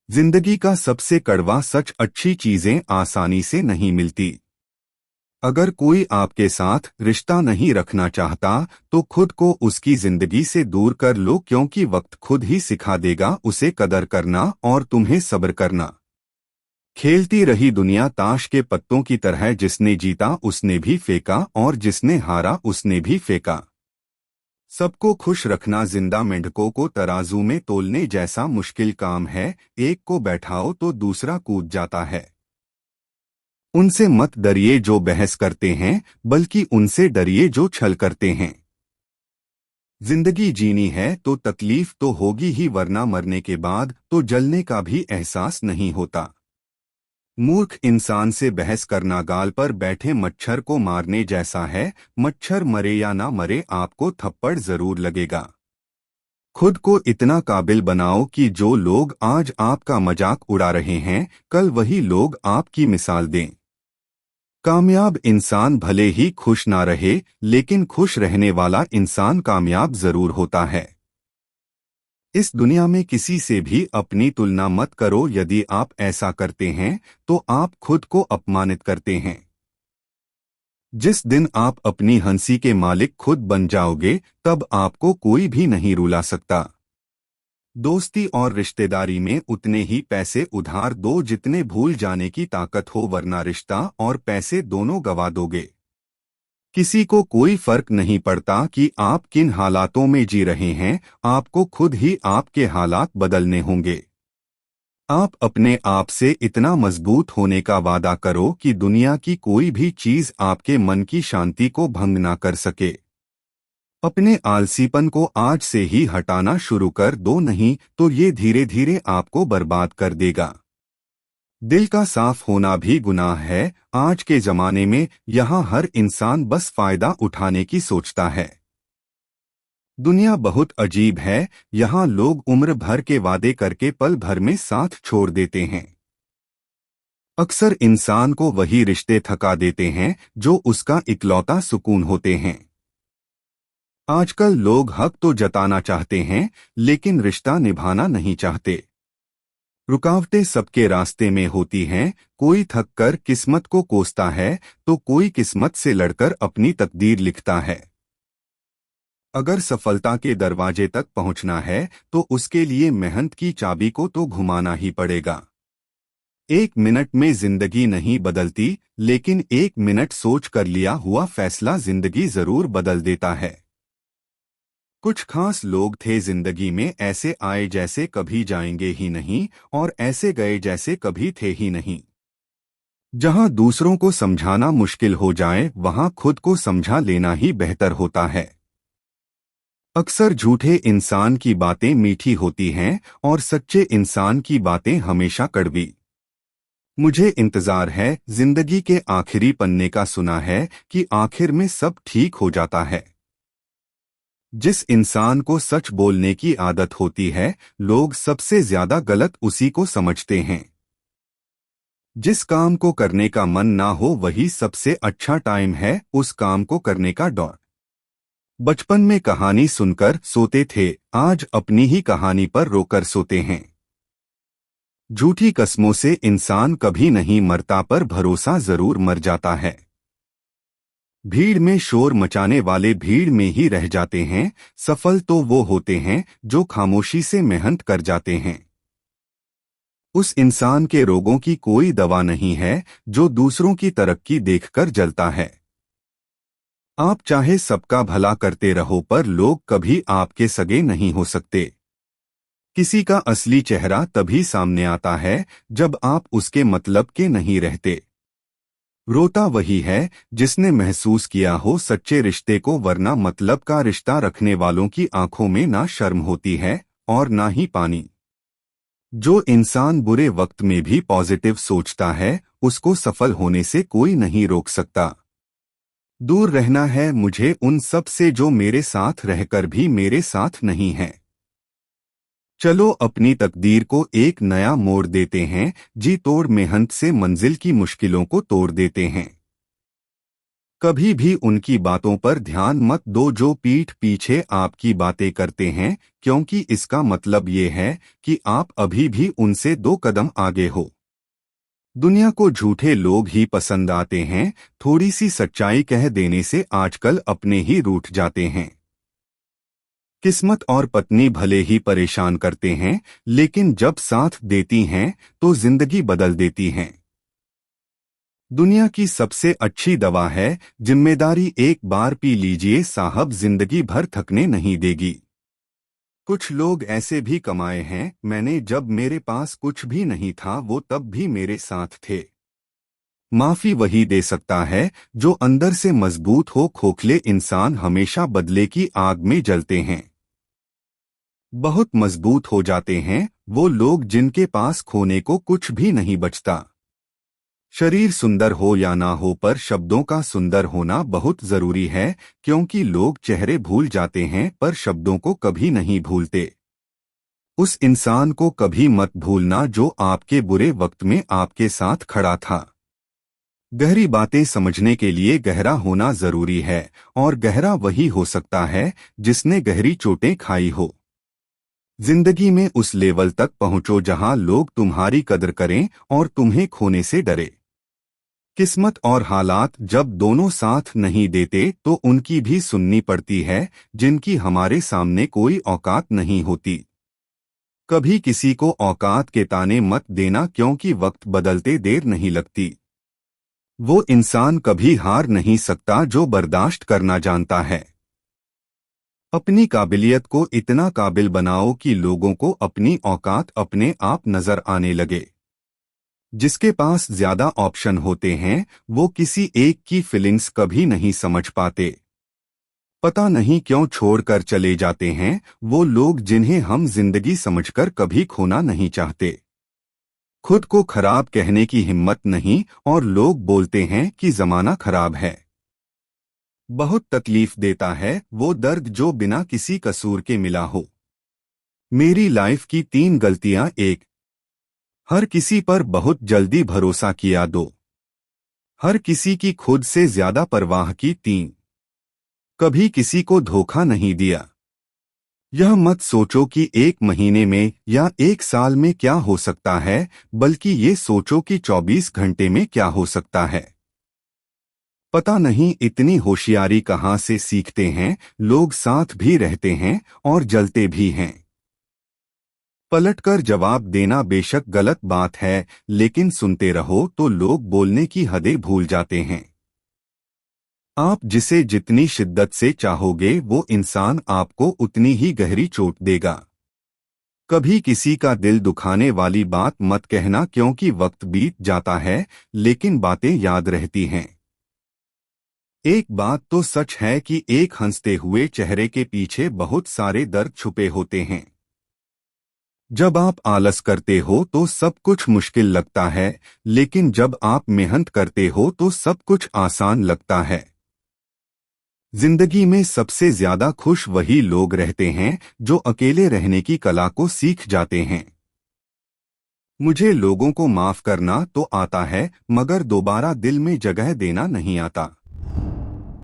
जिंदगी का सबसे कड़वा सच, अच्छी चीजें आसानी से नहीं मिलती। अगर कोई आपके साथ रिश्ता नहीं रखना चाहता तो खुद को उसकी जिंदगी से दूर कर लो, क्योंकि वक्त खुद ही सिखा देगा उसे कदर करना और तुम्हें सब्र करना। खेलती रही दुनिया ताश के पत्तों की तरह, जिसने जीता उसने भी फेंका और जिसने हारा उसने भी फेंका। सबको खुश रखना जिंदा मेंढकों को तराजू में तोलने जैसा मुश्किल काम है। एक को बैठाओ तो दूसरा कूद जाता है। उनसे मत डरिए जो बहस करते हैं, बल्कि उनसे डरिए जो छल करते हैं। जिंदगी जीनी है तो तकलीफ तो होगी ही, वरना मरने के बाद तो जलने का भी एहसास नहीं होता। मूर्ख इंसान से बहस करना गाल पर बैठे मच्छर को मारने जैसा है। मच्छर मरे या ना मरे, आपको थप्पड़ जरूर लगेगा। खुद को इतना काबिल बनाओ कि जो लोग आज आपका मजाक उड़ा रहे हैं, कल वही लोग आपकी मिसाल दें। कामयाब इंसान भले ही खुश ना रहे, लेकिन खुश रहने वाला इंसान कामयाब जरूर होता है। इस दुनिया में किसी से भी अपनी तुलना मत करो। यदि आप ऐसा करते हैं तो आप खुद को अपमानित करते हैं। जिस दिन आप अपनी हंसी के मालिक खुद बन जाओगे, तब आपको कोई भी नहीं रुला सकता। दोस्ती और रिश्तेदारी में उतने ही पैसे उधार दो जितने भूल जाने की ताकत हो, वरना रिश्ता और पैसे दोनों गवा दोगे। किसी को कोई फर्क नहीं पड़ता कि आप किन हालातों में जी रहे हैं, आपको खुद ही आपके हालात बदलने होंगे। आप अपने आप से इतना मजबूत होने का वादा करो कि दुनिया की कोई भी चीज आपके मन की शांति को भंग ना कर सके। अपने आलसीपन को आज से ही हटाना शुरू कर दो, नहीं तो ये धीरे धीरे आपको बर्बाद कर देगा। दिल का साफ होना भी गुनाह है। आज के जमाने में यहाँ हर इंसान बस फायदा उठाने की सोचता है। दुनिया बहुत अजीब है। यहाँ लोग उम्र भर के वादे करके पल भर में साथ छोड़ देते हैं। अक्सर इंसान को वही रिश्ते थका देते हैं जो उसका इकलौता सुकून होते हैं। आजकल लोग हक तो जताना चाहते हैं, लेकिन रिश्ता निभाना नहीं चाहते। रुकावटें सबके रास्ते में होती हैं। कोई थक कर किस्मत को कोसता है तो कोई किस्मत से लड़कर अपनी तकदीर लिखता है। अगर सफलता के दरवाजे तक पहुंचना है तो उसके लिए मेहनत की चाबी को तो घुमाना ही पड़ेगा। 1 मिनट में जिंदगी नहीं बदलती, लेकिन 1 मिनट सोच कर लिया हुआ फैसला जिंदगी जरूर बदल देता है। कुछ खास लोग थे जिंदगी में, ऐसे आए जैसे कभी जाएंगे ही नहीं, और ऐसे गए जैसे कभी थे ही नहीं। जहां दूसरों को समझाना मुश्किल हो जाए, वहां खुद को समझा लेना ही बेहतर होता है। अक्सर झूठे इंसान की बातें मीठी होती हैं और सच्चे इंसान की बातें हमेशा कड़वी। मुझे इंतजार है जिंदगी के आखिरी पन्ने का, सुना है कि आखिर में सब ठीक हो जाता है। जिस इंसान को सच बोलने की आदत होती है, लोग सबसे ज्यादा गलत उसी को समझते हैं। जिस काम को करने का मन ना हो, वही सबसे अच्छा टाइम है उस काम को करने का। डॉट बचपन में कहानी सुनकर सोते थे, आज अपनी ही कहानी पर रोकर सोते हैं। झूठी कस्मों से इंसान कभी नहीं मरता, पर भरोसा जरूर मर जाता है। भीड़ में शोर मचाने वाले भीड़ में ही रह जाते हैं। सफल तो वो होते हैं जो खामोशी से मेहनत कर जाते हैं। उस इंसान के रोगों की कोई दवा नहीं है जो दूसरों की तरक्की देखकर जलता है। आप चाहे सबका भला करते रहो, पर लोग कभी आपके सगे नहीं हो सकते। किसी का असली चेहरा तभी सामने आता है जब आप उसके मतलब के नहीं रहते। रोता वही है जिसने महसूस किया हो सच्चे रिश्ते को, वरना मतलब का रिश्ता रखने वालों की आंखों में ना शर्म होती है और ना ही पानी। जो इंसान बुरे वक्त में भी पॉजिटिव सोचता है, उसको सफल होने से कोई नहीं रोक सकता। दूर रहना है मुझे उन सब से जो मेरे साथ रहकर भी मेरे साथ नहीं हैं। चलो अपनी तकदीर को एक नया मोड़ देते हैं। जी तोड़ मेहनत से मंजिल की मुश्किलों को तोड़ देते हैं। कभी भी उनकी बातों पर ध्यान मत दो जो पीठ पीछे आपकी बातें करते हैं, क्योंकि इसका मतलब ये है कि आप अभी भी उनसे 2 कदम आगे हो। दुनिया को झूठे लोग ही पसंद आते हैं, थोड़ी सी सच्चाई कह देने से आजकल अपने ही रूठ जाते हैं। किस्मत और पत्नी भले ही परेशान करते हैं, लेकिन जब साथ देती हैं तो जिंदगी बदल देती हैं। दुनिया की सबसे अच्छी दवा है जिम्मेदारी। एक बार पी लीजिए साहब, जिंदगी भर थकने नहीं देगी। कुछ लोग ऐसे भी कमाए हैं, मैंने जब मेरे पास कुछ भी नहीं था वो तब भी मेरे साथ थे। माफी वही दे सकता है जो अंदर से मजबूत हो। खोखले इंसान हमेशा बदले की आग में जलते हैं। बहुत मजबूत हो जाते हैं वो लोग जिनके पास खोने को कुछ भी नहीं बचता। शरीर सुंदर हो या ना हो, पर शब्दों का सुंदर होना बहुत जरूरी है, क्योंकि लोग चेहरे भूल जाते हैं पर शब्दों को कभी नहीं भूलते। उस इंसान को कभी मत भूलना जो आपके बुरे वक्त में आपके साथ खड़ा था। गहरी बातें समझने के लिए गहरा होना जरूरी है, और गहरा वही हो सकता है जिसने गहरी चोटें खाई हो। जिंदगी में उस लेवल तक पहुंचो जहां लोग तुम्हारी कदर करें और तुम्हें खोने से डरे। किस्मत और हालात जब दोनों साथ नहीं देते तो उनकी भी सुननी पड़ती है, जिनकी हमारे सामने कोई औकात नहीं होती। कभी किसी को औकात के ताने मत देना, क्योंकि वक्त बदलते देर नहीं लगती। वो इंसान कभी हार नहीं सकता जो बर्दाश्त करना जानता है। अपनी काबिलियत को इतना काबिल बनाओ कि लोगों को अपनी औकात अपने आप नजर आने लगे। जिसके पास ज्यादा ऑप्शन होते हैं वो किसी एक की फीलिंग्स कभी नहीं समझ पाते। पता नहीं क्यों छोड़कर चले जाते हैं वो लोग जिन्हें हम जिंदगी समझकर कभी खोना नहीं चाहते। खुद को खराब कहने की हिम्मत नहीं, और लोग बोलते हैं कि जमाना खराब है। बहुत तकलीफ देता है वो दर्द जो बिना किसी कसूर के मिला हो। मेरी लाइफ की 3 गलतियां। 1, हर किसी पर बहुत जल्दी भरोसा किया। 2, हर किसी की खुद से ज्यादा परवाह की। 3, कभी किसी को धोखा नहीं दिया। यह मत सोचो कि 1 महीने में या 1 साल में क्या हो सकता है, बल्कि ये सोचो कि 24 घंटे में क्या हो सकता है। पता नहीं इतनी होशियारी कहाँ से सीखते हैं। लोग साथ भी रहते हैं और जलते भी हैं। पलटकर जवाब देना बेशक गलत बात है, लेकिन सुनते रहो तो लोग बोलने की हदें भूल जाते हैं। आप जिसे जितनी शिद्दत से चाहोगे वो इंसान आपको उतनी ही गहरी चोट देगा। कभी किसी का दिल दुखाने वाली बात मत कहना, क्योंकि वक्त बीत जाता है लेकिन बातें याद रहती हैं। एक बात तो सच है कि एक हंसते हुए चेहरे के पीछे बहुत सारे दर्द छुपे होते हैं। जब आप आलस करते हो तो सब कुछ मुश्किल लगता है, लेकिन जब आप मेहनत करते हो तो सब कुछ आसान लगता है। जिंदगी में सबसे ज्यादा खुश वही लोग रहते हैं जो अकेले रहने की कला को सीख जाते हैं। मुझे लोगों को माफ करना तो आता है, मगर दोबारा दिल में जगह देना नहीं आता।